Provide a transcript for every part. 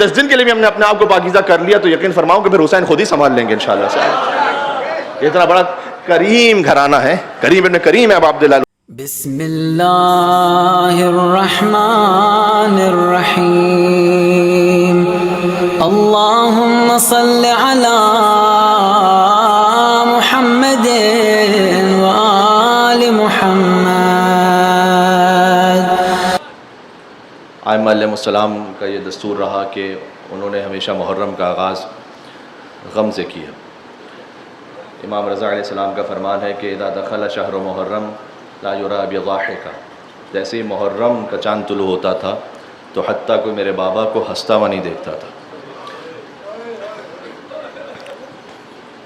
10 دن کے لیے بھی ہم نے اپنے آپ کو پاکیزہ کر لیا تو یقین فرماؤں کہ پھر حسین خود ہی سنبھال لیں گے انشاءاللہ سے. یہ اتنا بڑا کریم گھرانہ ہے, کریم ابن کریم ہے ابو عبداللہ. بسم اللہ الرحمن الرحیم. اللہم صل علی محمد وآل محمد. ائمہ علیہم السلام کا یہ دستور رہا کہ انہوں نے ہمیشہ محرم کا آغاز غم سے کیا. امام رضا علیہ السلام کا فرمان ہے کہ اذا دخل شہر محرم لا یرا بضاحکا, جیسے ہی محرم کا چاند طلوع ہوتا تھا تو حتیٰ کوئی میرے بابا کو ہنستا ہوا نہیں دیکھتا تھا.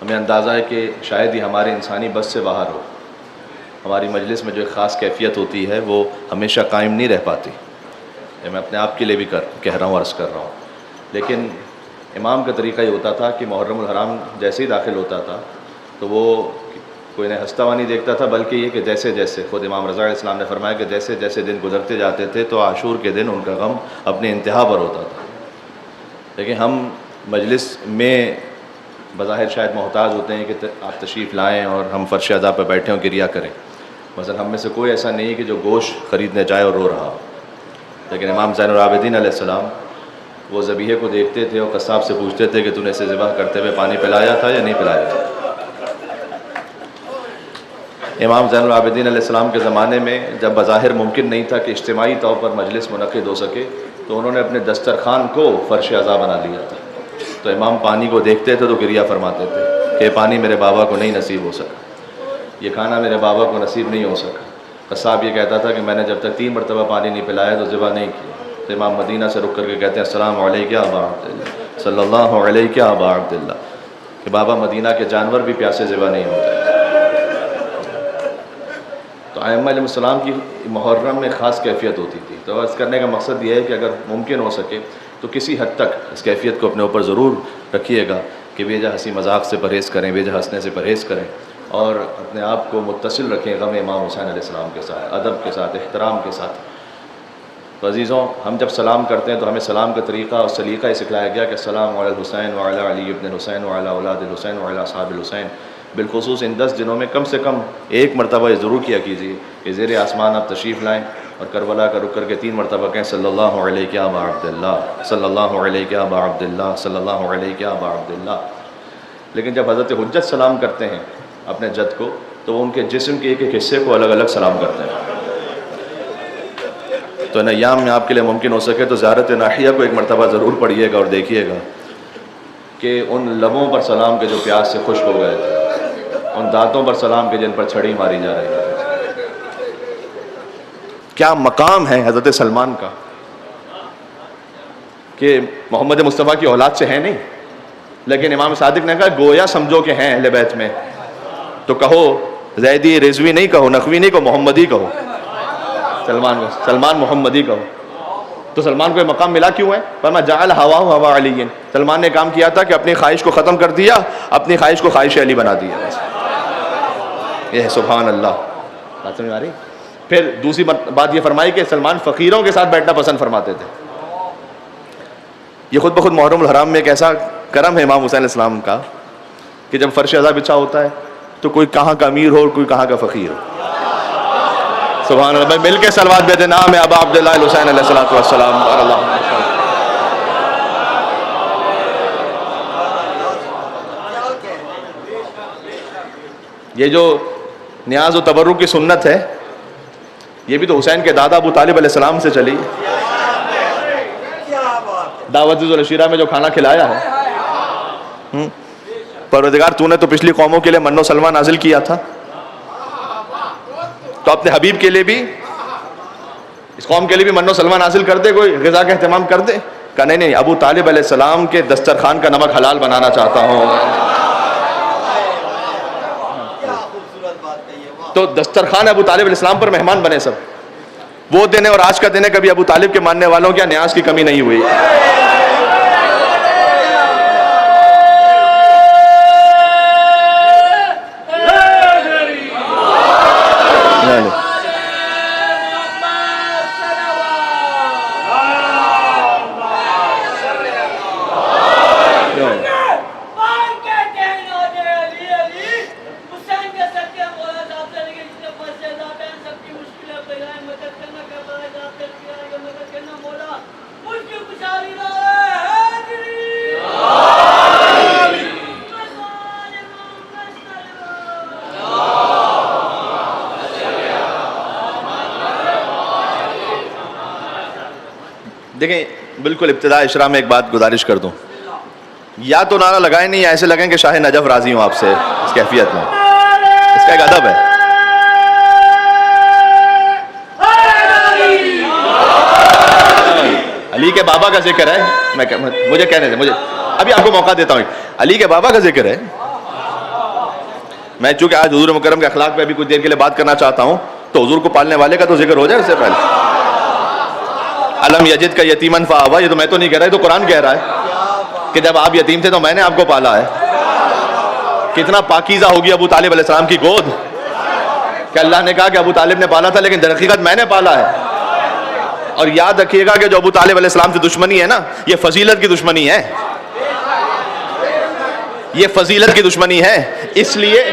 ہمیں اندازہ ہے کہ شاید ہی ہمارے انسانی بس سے باہر ہو, ہماری مجلس میں جو ایک خاص کیفیت ہوتی ہے وہ ہمیشہ قائم نہیں رہ پاتی. میں اپنے آپ کے لیے بھی کہہ رہا ہوں, عرض کر رہا ہوں. لیکن امام کا طریقہ یہ ہوتا تھا کہ محرم الحرام جیسے ہی داخل ہوتا تھا تو وہ کوئی نے ہنستا ہوا نہیں دیکھتا تھا, بلکہ یہ کہ جیسے جیسے خود امام رضا علیہ السلام نے فرمایا کہ جیسے جیسے دن گزرتے جاتے تھے تو عاشور کے دن ان کا غم اپنے انتہا پر ہوتا تھا. لیکن ہم مجلس میں بظاہر شاید محتاج ہوتے ہیں کہ آپ تشریف لائیں اور ہم فرش عزا پہ بیٹھے ہوں گریا کریں. مثلا ہم میں سے کوئی ایسا نہیں ہے کہ جو گوشت خریدنے جائے اور رو رہا ہو. لیکن امام زین العابدین علیہ السلام وہ ذبیحے کو دیکھتے تھے اور قصاب سے پوچھتے تھے کہ تو نے اسے ذبح کرتے ہوئے پانی پلایا تھا یا نہیں پلایا تھا. امام زین العابدین علیہ السلام کے زمانے میں جب بظاہر ممکن نہیں تھا کہ اجتماعی طور پر مجلس منعقد ہو سکے تو انہوں نے اپنے دسترخوان کو فرش عزا بنا لیا تھا. تو امام پانی کو دیکھتے تھے تو گریہ فرماتے تھے کہ یہ پانی میرے بابا کو نہیں نصیب ہو سکا, یہ کھانا میرے بابا کو نصیب نہیں ہو سکا. قصاب یہ کہتا تھا کہ میں نے جب تک 3 مرتبہ پانی نہیں پلایا تو ذبح نہیں کیا. تو امام مدینہ سے رک کر کے کہتے ہیں السلام علیکہ ابا عبداللہ صلی اللہ علیکہ ابا عبداللہ, کہ بابا مدینہ کے جانور بھی پیاسے ذبح نہیں ہوتے. تو ائمہ علیہ السلام کی محرم میں خاص کیفیت ہوتی تھی. تو عرض کرنے کا مقصد یہ ہے کہ اگر ممکن ہو سکے تو کسی حد تک اس کیفیت کو اپنے اوپر ضرور رکھیے گا کہ بے جا ہنسی مذاق سے پرہیز کریں, بے جا ہنسنے سے پرہیز کریں اور اپنے آپ کو متصل رکھیں غم امام حسین علیہ السلام کے ساتھ, ادب کے ساتھ, احترام کے ساتھ. تو عزیزوں, ہم جب سلام کرتے ہیں تو ہمیں سلام کا طریقہ اور سلیقہ یہ سکھلایا گیا کہ السلام علی الحسین وعلی علی ابن الحسین وعلی اولاد الحسین وعلی اصحاب الحسین. بالخصوص ان 10 دنوں میں کم سے کم ایک مرتبہ یہ ضرور کیا کیجیے کہ زیر آسمان آپ تشریف لائیں اور کربلا کا رک کر کے 3 مرتبہ کہیں صلی اللہ علیہ ابا عبداللہ صلی اللہ علیہ ابا عبداللہ صلی اللہ علیہ ابا عبداللہ. لیکن جب حضرت حجت سلام کرتے ہیں اپنے جد کو تو وہ ان کے جسم کے ایک ایک حصے کو الگ الگ سلام کرتے ہیں. تو ان ایام میں آپ کے لیے ممکن ہو سکے تو زیارت ناحیہ کو ایک مرتبہ ضرور پڑھیے گا اور دیکھیے گا کہ ان لبوں پر سلام کے جو پیاس سے خشک ہو گئے تھے, ان دانتوں پر سلام کے جن پر چھڑی ماری جا رہی ہے. کیا مقام ہے حضرت سلمان کا کہ محمد مصطفیٰ کی اولاد سے ہے نہیں, لیکن امام صادق نے کہا گویا سمجھو کہ ہیں اہل بیت میں, تو کہو زیدی رضوی نہیں کہو, نقوی نہیں کہو, محمدی کہو, سلمان محمدی کہو. تو سلمان کو یہ مقام ملا کیوں ہے؟ فرمایا جعل ہواہ ہوا علی. سلمان نے کام کیا تھا کہ اپنی خواہش کو ختم کر دیا, اپنی خواہش کو خواہش علی بنا دیا. یہ ہے سبحان اللہ. بات سمجھ آ رہی؟ پھر دوسری بات یہ فرمائی کہ سلمان فقیروں کے ساتھ بیٹھنا پسند فرماتے تھے. یہ خود بخود محرم الحرام میں ایک ایسا کرم ہے امام حسین علیہ السلام کا کہ جب فرش عزا بچھا ہوتا ہے تو کوئی کہاں کا امیر ہو اور کوئی کہاں کا فقیر ہو. سبحان اللہ. مل کے صلوات بھیجیں نام ہے ابا عبداللہ الحسین علیہ السلام. یہ جو نیاز و تبرک کی سنت ہے یہ بھی تو حسین کے دادا ابو طالب علیہ السلام سے چلی. دعوت ذوالعشیرہ میں جو کھانا کھلایا ہے, پروردگار تو نے تو پچھلی قوموں کے لیے من و سلوہ نازل کیا تھا, تو اپنے حبیب کے لیے بھی اس قوم کے لیے بھی من و سلوہ نازل کر دے, کوئی غذا کا اہتمام کر دے. کہ نہیں, ابو طالب علیہ السلام کے دسترخوان کا نمک حلال بنانا چاہتا ہوں. تو دسترخوان ابو طالب علیہ السلام پر مہمان بنے سب. وہ دن اور آج کا دن ہے, کبھی ابو طالب کے ماننے والوں کے نیاز کی کمی نہیں ہوئی. دیکھیں بالکل ابتدا اشرا میں ایک بات گزارش کر دوں, یا تو نعرہ لگائیں نہیں, یا ایسے لگیں کہ شاہ نجف راضی ہوں آپ سے اس کیفیت میں. اس کا ایک ادب ہے. علی کے بابا کا ذکر ہے, مجھے کہنے دیں, مجھے ابھی آپ کو موقع دیتا ہوں. علی کے بابا کا ذکر ہے. میں چونکہ آج حضور مکرم کے اخلاق پہ بھی کچھ دیر کے لیے بات کرنا چاہتا ہوں, تو حضور کو پالنے والے کا تو ذکر ہو جائے اس سے پہلے. علم یجد کا یتیمن فآوا, یہ تو میں تو نہیں کہہ رہا, یہ تو قرآن کہہ رہا ہے کہ جب آپ یتیم تھے تو میں نے آپ کو پالا ہے. کتنا پاکیزہ ہوگی ابو طالب علیہ السلام کی گود, کہ اللہ نے کہا کہ ابو طالب نے پالا تھا لیکن در حقیقت میں نے پالا ہے. اور یاد رکھیے گا کہ جو ابو طالب علیہ السلام سے دشمنی ہے نا, یہ فضیلت کی دشمنی ہے, یہ فضیلت کی دشمنی ہے. اس لیے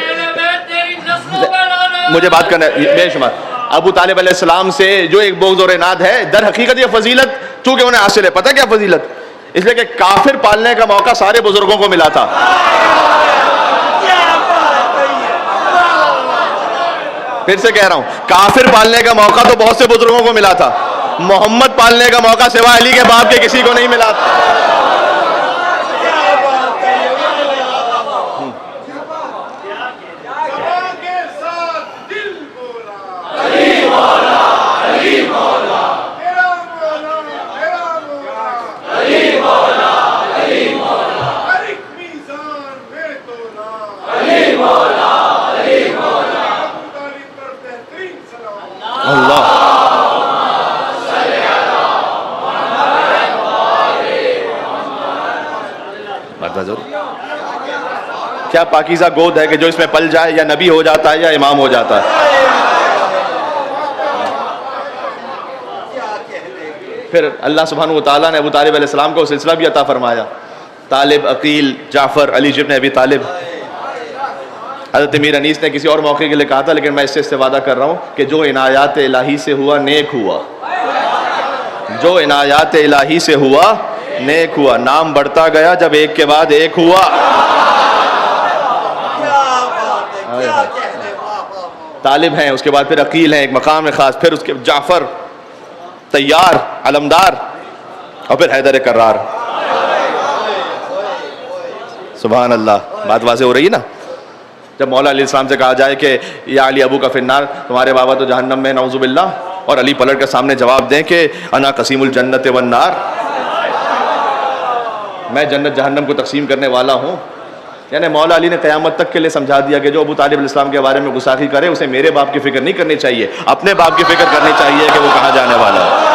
مجھے بات کرنا ہے بے شمار. ابو طالب علیہ السلام سے جو ایک بغض اور عناد ہے, در حقیقت یہ فضیلت چونکہ انہیں حاصل ہے. پتہ کیا فضیلت؟ اس لیے کہ کافر پالنے کا موقع سارے بزرگوں کو ملا تھا. پھر سے کہہ رہا ہوں, کافر پالنے کا موقع تو بہت سے بزرگوں کو ملا تھا, محمد پالنے کا موقع سوائے علی کے باپ کے کسی کو نہیں ملا تھا. کیا پاکیزہ گود ہے کہ جو اس میں پل جائے یا نبی ہو جاتا ہے یا امام ہو جاتا ہے. پھر اللہ سبحانہ و تعالیٰ نے ابو طالب علیہ السلام کو سلسلہ بھی عطا فرمایا. طالب, عقیل, جعفر, علی ابن ابی طالب. حضرت امیر انیس نے کسی اور موقع کے لیے کہا تھا, لیکن میں اس سے استفادہ کر رہا ہوں کہ جو عنایات الہی سے ہوا نیک ہوا, جو عنایات الہی سے ہوا نیک ہوا. نام بڑھتا گیا جب ایک کے بعد ایک ہوا. طالب ہیں, اس کے بعد پھر عقیل ہیں, ایک مقام خاص, پھر اس کے جعفر, طیار, علمدار, اور پھر حیدر کرار. سبحان اللہ. بات واضح ہو رہی ہے نا. جب مولا علیہ السلام سے کہا جائے کہ یا علی ابو کا فی النار, تمہارے بابا تو جہنم میں نعوذ باللہ, اور علی پلٹ کے سامنے جواب دیں کہ انا قسیم الجنت والنار, میں جنت جہنم کو تقسیم کرنے والا ہوں. یعنی مولا علی نے قیامت تک کے لیے سمجھا دیا کہ جو ابو طالب علیہ السلام کے بارے میں گستاخی کرے اسے میرے باپ کی فکر نہیں کرنی چاہیے, اپنے باپ کی فکر کرنی چاہیے کہ وہ کہاں جانے والا ہے.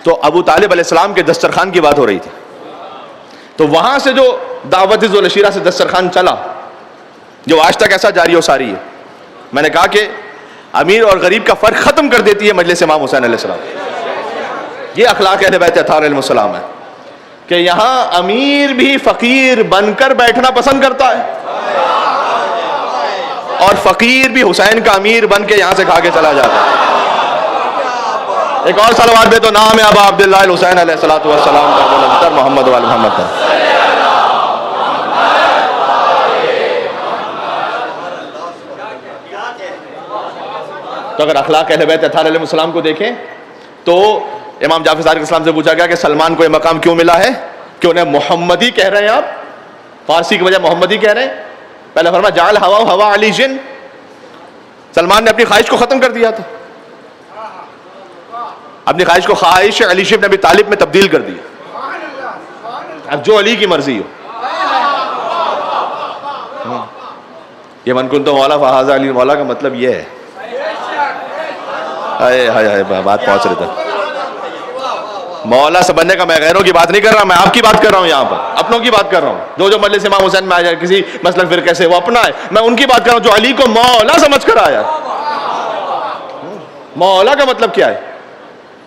تو ابو طالب علیہ السلام کے دسترخوان کی بات ہو رہی تھی, تو وہاں سے جو دعوت ذو العشیرہ سے دسترخوان چلا, جو آج تک ایسا جاری و ساری ہے. میں نے کہا کہ امیر اور غریب کا فرق ختم کر دیتی ہے مجلس امام حسین علیہ السلام. یہ اخلاق اہل بیت اطہار علیہ السلام ہے کہ یہاں امیر بھی فقیر بن کر بیٹھنا پسند کرتا ہے, اور فقیر بھی حسین کا امیر بن کے یہاں سے کھا کے چلا جاتا ہے. ایک اور صلوات دے تو نام ہے ابا عبداللہ الحسین علیہ الصلوۃ والسلام کا بلندر محمد وآل محمد کا. تو اگر اخلاق اہل بیت اطہار علیہ السلام کو دیکھیں تو امام جعفر صادق اسلام سے پوچھا گیا کہ سلمان کو یہ مقام کیوں ملا ہے کہ انہیں محمدی کہہ رہے ہیں, آپ فارسی کی وجہ محمدی کہہ رہے ہیں. پہلے فرمایا جعل ہوا علی جن, سلمان نے اپنی خواہش کو ختم کر دیا تھا, اپنی خواہش کو خواہش علی ابن ابی طالب میں تبدیل کر دی. اب جو علی کی مرضی ہو. یہ من کنت مولا فہذا علی مولا کا مطلب یہ ہے. بات پہنچ رہی تھا. مولا سے بننے کا میں غیروں کی بات نہیں کر رہا, میں آپ کی بات کر رہا ہوں, یہاں پر اپنوں کی بات کر رہا ہوں. جو مجلس امام حسین میں آیا کسی مسلک فرقے سے, وہ اپنا ہے, میں ان کی بات کر رہا ہوں جو علی کو مولا سمجھ کر آیا. مولا کا مطلب کیا ہے؟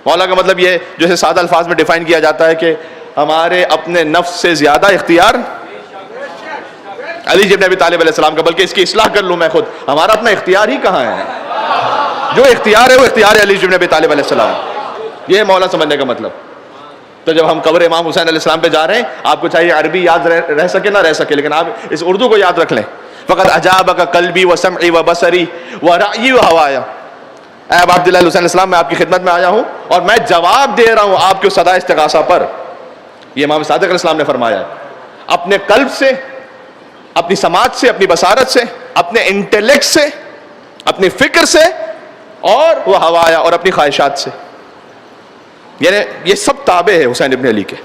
مولا کا مطلب یہ جو ہے سادہ الفاظ میں ڈیفائن کیا جاتا ہے کہ ہمارے اپنے نفس سے زیادہ اختیار علی ابن ابی طالب علیہ السلام کا, بلکہ اس کی اصلاح کر لوں میں خود, ہمارا اپنا اختیار ہی کہاں ہے. جو اختیار ہے وہ اختیار علی بن ابی طالب علیہ السلام. یہ ہے مولا سمجھنے کا مطلب. تو جب ہم قبر امام حسین علیہ السلام پہ جا رہے ہیں، آپ کو چاہیے عربی یاد رہ سکے نہ رہ سکے، لیکن آپ اس اردو کو یاد رکھ لیں. فقط اجابک قلبی و سمعی و بصری و رأیی و ہوایا. اے ابا عبداللہ حسین علیہ السلام، میں آپ کی خدمت میں آیا ہوں اور میں جواب دے رہا ہوں آپ کے صدا استغاثہ پر. یہ امام صادق علیہ السلام نے فرمایا ہے. اپنے قلب سے، اپنی سماعت سے، اپنی بصارت سے، اپنے انٹلیکٹ سے، اپنی فکر سے، اور وہ ہوایا اور اپنی خواہشات سے. یعنی یہ سب تابع ہے حسین ابن علی کے.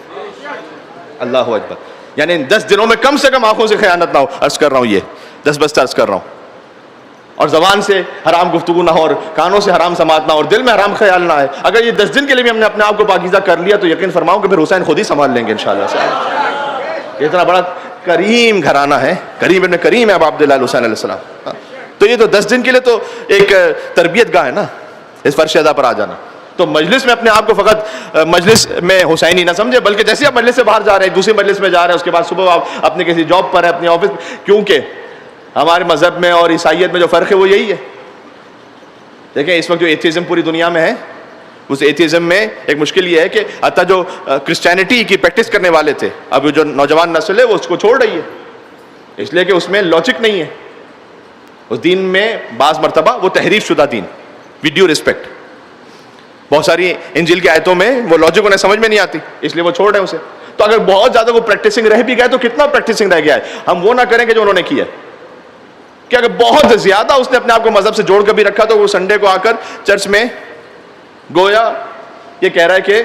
اللہ اکبر. یعنی ان 10 دنوں میں کم سے کم آنکھوں سے خیانت نہ ہو. عرض کر رہا ہوں، یہ 10 بستہ عرض کر رہا ہوں. اور زبان سے حرام گفتگو نہ ہو، اور کانوں سے حرام سماعت نہ ہو، اور دل میں حرام خیال نہ آئے. اگر یہ 10 دن کے لیے بھی ہم نے اپنے آپ کو پاکیزہ کر لیا تو یقین فرماؤں کہ پھر حسین خود ہی سنبھال لیں گے انشاءاللہ سے. یہ اتنا بڑا کریم گھرانہ ہے، کریم ابن کریم ہے ابا عبداللہ حسین علیہ السلام. تو یہ تو 10 دن کے لیے تو ایک تربیت گاہ ہے نا، اس فرش ادا پر آ جانا. تو مجلس میں اپنے آپ کو فقط مجلس میں حسینی نہ سمجھے، بلکہ جیسے آپ مجلس سے باہر جا رہے ہیں، دوسری مجلس میں جا رہے ہیں، اس کے بعد صبح آپ اپنے کسی جاب پر ہیں، اپنے آفس. کیونکہ ہمارے مذہب میں اور عیسائیت میں جو فرق ہے وہ یہی ہے. دیکھیں اس وقت جو ایتھیزم پوری دنیا میں ہے، اس ایتھیزم میں ایک مشکل یہ ہے کہ حتیٰ جو کرسچینٹی کی پریکٹس کرنے والے تھے، اب جو نوجوان نسل ہے وہ اس کو چھوڑ رہی ہے، اس لیے کہ اس میں لاجک نہیں ہے. اس دین میں بعض مرتبہ وہ تحریف شدہ دین، ود ڈیو ریسپیکٹ، بہت ساری انجیل کی آیتوں میں وہ لاجک انہیں سمجھ میں نہیں آتی، اس لیے وہ چھوڑ رہے ہیں اسے. تو اگر بہت زیادہ وہ پریکٹسنگ رہ بھی گئے تو کتنا پریکٹسنگ رہ گیا ہے. ہم وہ نہ کریں کہ جو انہوں نے کیا ہے، کہ اگر بہت زیادہ اس نے اپنے آپ کو مذہب سے جوڑ کر بھی رکھا تو وہ سنڈے کو آ کر چرچ میں گویا یہ کہہ رہا ہے کہ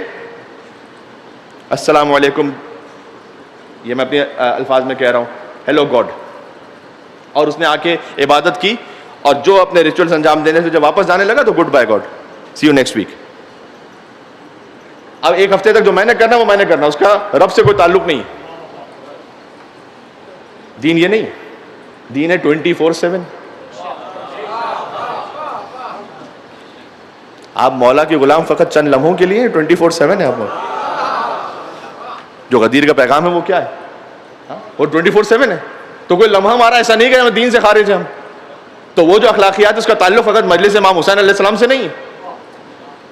السلام علیکم، یہ میں اپنے الفاظ میں کہہ رہا ہوں، ہیلو گاڈ، اور اس نے آ کے عبادت کی، اور جو اپنے ریچولز انجام دینے سے جب واپس جانے لگا تو goodbye God, see you next week. اب ایک ہفتے تک جو میں نے کرنا وہ میں نے کرنا، اس کا رب سے کوئی تعلق نہیں. دین یہ نہیں، دین ہے 24/7. آپ مولا کے غلام فقط چند لمحوں کے لیے 24/7 ہے. آپ جو غدیر کا پیغام ہے وہ کیا ہے؟ وہ 24/7 ہے. تو کوئی لمحہ ہمارا ایسا نہیں کہ ہم دین سے خارج ہیں. ہم تو وہ جو اخلاقیات اس کا تعلق فقط مجلس امام حسین علیہ السلام سے نہیں ہے.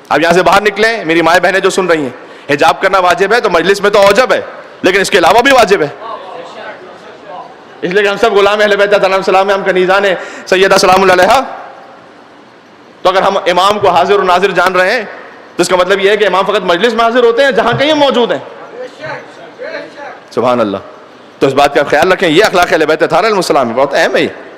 اب یہاں سے باہر نکلیں، میری مائیں بہنیں جو سن رہی ہیں، حجاب کرنا واجب ہے تو مجلس میں تو اوجب ہے، لیکن اس کے علاوہ بھی واجب ہے. اس لیے کہ ہم سب غلام اہل بیت علیہ السلام ہیں، ہم کنیزان ہیں سیدہ سلام اللہ علیہا. تو اگر ہم امام کو حاضر و ناظر جان رہے ہیں تو اس کا مطلب یہ ہے کہ امام فقط مجلس میں حاضر ہوتے ہیں جہاں کہیں موجود ہیں. سبحان اللہ. تو اس بات کا خیال رکھیں، یہ اخلاق اہل بیت علیہ السلام ہے، بہت اہم ہے.